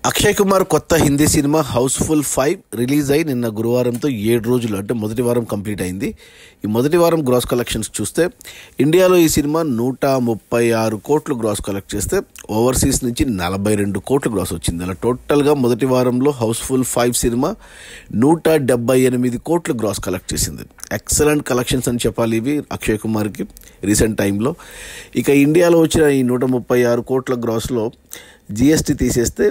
అక్షయ్ కుమార్ కొత్త Hindi cinema Housefull 5 release అయి నిన్న గురువారంతో 7 రోజులు అంటే మొదటి వారం కంప్లీట్ అయింది. ఈ మొదటి వారం గ్రాస్ కలెక్షన్స్ చూస్తే ఇండియాలో ఈ సినిమా 136 కోట్లు గ్రాస్ కలెక్ట్ చేస్తే ఓవర్సీస్ నుంచి 42 కోట్లు గ్రాస్ వచ్చింది. అలా టోటల్గా మొదటి వారంలో హౌస్ఫుల్ 5 సినిమా 178 కోట్లు గ్రాస్ కలెక్ట్ చేసింది. ఎక్సలెంట్ కలెక్షన్స్ అని చెప్పాలి ఇవి అక్షయ్ కుమార్కి రీసెంట్ టైంలో. ఇక ఇండియాలో వచ్చిన ఈ 136 కోట్ల గ్రాస్లో జిఎస్టీ తీసేస్తే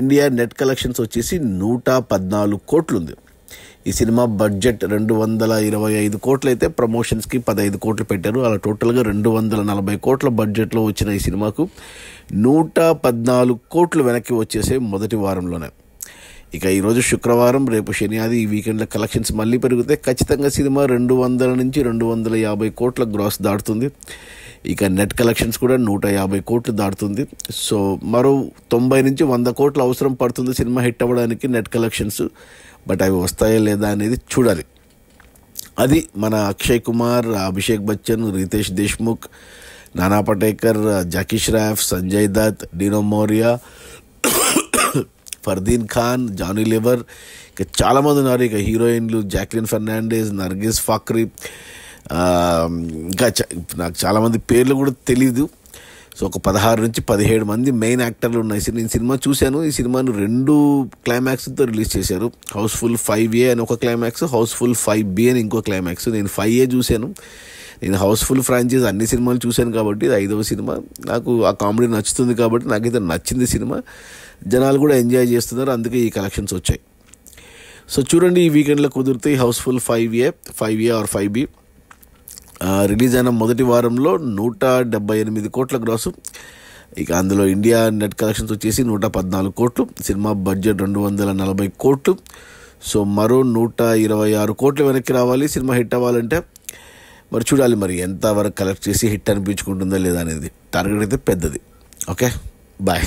ఇండియా నెట్ కలెక్షన్స్ వచ్చేసి 114 కోట్లు ఉంది. ఈ సినిమా బడ్జెట్ 225 కోట్లు అయితే ప్రమోషన్స్కి 15 కోట్లు పెట్టారు. అలా టోటల్గా 240 కోట్ల బడ్జెట్లో వచ్చిన ఈ సినిమాకు 114 కోట్లు వెనక్కి వచ్చేసే మొదటి వారంలోనే. ఇక ఈరోజు శుక్రవారం, రేపు శని, ఆది, ఈ వీకెండ్ల కలెక్షన్స్ మళ్ళీ పెరిగితే ఖచ్చితంగా సినిమా 200 నుంచి 250 కోట్ల గ్రాస్ దాటుతుంది. ఇక నెట్ కలెక్షన్స్ కూడా 150 కోట్లు దాటుతుంది. సో మరో 90 నుంచి 100 కోట్లు అవసరం పడుతుంది సినిమా హిట్ అవ్వడానికి నెట్ కలెక్షన్స్. బట్ అవి వస్తాయా లేదా అనేది చూడాలి. అది మన అక్షయ్ కుమార్, అభిషేక్ బచ్చన్, రితేష్ దేశ్ముఖ్, నానా పటేకర్, జాకీ ష్రాఫ్, సంజయ్ దత్, డీనో మోరియా, ఫర్దీన్ ఖాన్, జానీ లివర్, ఇక చాలామంది ఉన్నారు. ఇక హీరోయిన్లు జాక్లిన్ ఫెర్నాండెస్, నర్గిస్ ఫాక్రీ, ఇంకా నాకు చాలామంది పేర్లు కూడా తెలీదు. సో ఒక 16 నుంచి 17 మంది మెయిన్ యాక్టర్లు ఉన్నాయి. నేను సినిమా చూశాను. ఈ సినిమాను 2 క్లైమాక్స్తో రిలీజ్ చేశారు. హౌస్ఫుల్ 5A అని ఒక క్లైమాక్స్, హౌస్ఫుల్ 5B అని ఇంకో క్లైమాక్స్. నేను 5A చూశాను. నేను హౌస్ఫుల్ ఫ్రాంచైజ్ అన్ని సినిమాలు చూశాను కాబట్టి ఇది 5వ సినిమా. నాకు ఆ కామెడీ నచ్చుతుంది కాబట్టి నాకైతే నచ్చింది సినిమా. జనాలు కూడా ఎంజాయ్ చేస్తున్నారు, అందుకే ఈ కలెక్షన్స్ వచ్చాయి. సో చూడండి, ఈ వీకెండ్లో కుదిరితే Housefull 5A are 5B release అయిన మొదటి వారంలో 178 కోట్ల గ్రాసు. ఇక అందులో ఇండియా నెట్ కలెక్షన్స్ వచ్చేసి 114 కోట్లు, సినిమా బడ్జెట్ 240 కోట్లు. సో మరో 126 కోట్లు వెనక్కి రావాలి సినిమా హిట్ అవ్వాలంటే. మరి చూడాలి మరి ఎంతవరకు కలెక్ట్ చేసి హిట్ అనిపించుకుంటుందో లేదా అనేది. టార్గెట్ అయితే పెద్దది. Okay, bye.